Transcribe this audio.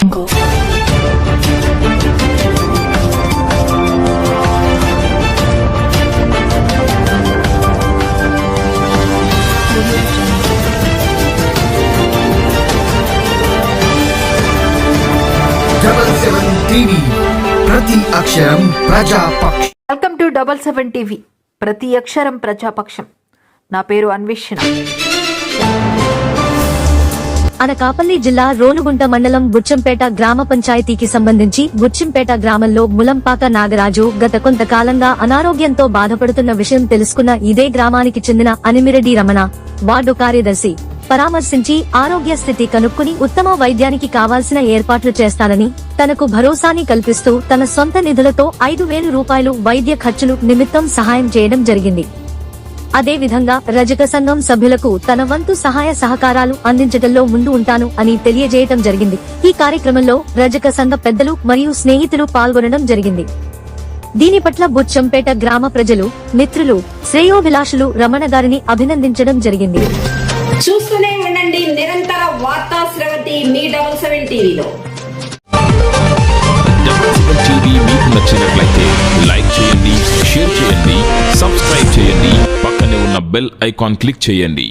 ప్రతి అక్షరం ప్రజాపక్షం. Welcome to 77 TV, ప్రతి అక్షరం ప్రజాపక్షం. నా పేరు అన్వేషణ. అనకాపల్లి జిల్లా రోనుగుంట మండలం బుచ్చంపేట గ్రామ పంచాయతీకి సంబంధించి బుచ్చంపేట గ్రామంలో ములంపాక నాగరాజు గత కొంతకాలంగా అనారోగ్యంతో బాధపడుతున్న విషయం తెలుసుకున్న ఇదే గ్రామానికి చెందిన అనిమిరెడ్డి రమణ వార్డు కార్యదర్శి పరామర్శించి ఆరోగ్య స్థితి కనుక్కుని ఉత్తమ వైద్యానికి కావాల్సిన ఏర్పాట్లు చేస్తానని తనకు భరోసాని కల్పిస్తూ తన సొంత నిధులతో 5,000 రూపాయలు వైద్య ఖర్చులు నిమిత్తం సహాయం చేయడం జరిగింది. అదేవిధంగా రజక సంఘం సభ్యులకు తన వంతు సహాయ సహకారాలు అందించడంలో ముందు ఉంటాను అని తెలియజేయటం జరిగింది. ఈ కార్యక్రమంలో రజక సంఘ పెద్దలు మరియు స్నేహితులు పాల్గొనడం జరిగింది. దీని పట్ల బుచ్చంపేట గ్రామ ప్రజలు, మిత్రులు, శ్రేయోభిలాషులు రమణ గారిని అభినందించడం జరిగింది. చూస్తూనే ఉండండి నిరంతర వార్తా స్రవంతి మీ 77 టీవీలో. 77 టీవీ మీకు నచ్చినట్లయితే లైక్ చేయండి, షేర్ చేయండి, సబ్స్క్రైబ్ చేయండి, పక్కనే ఉన్న బెల్ ఐకాన్ క్లిక్ చేయండి.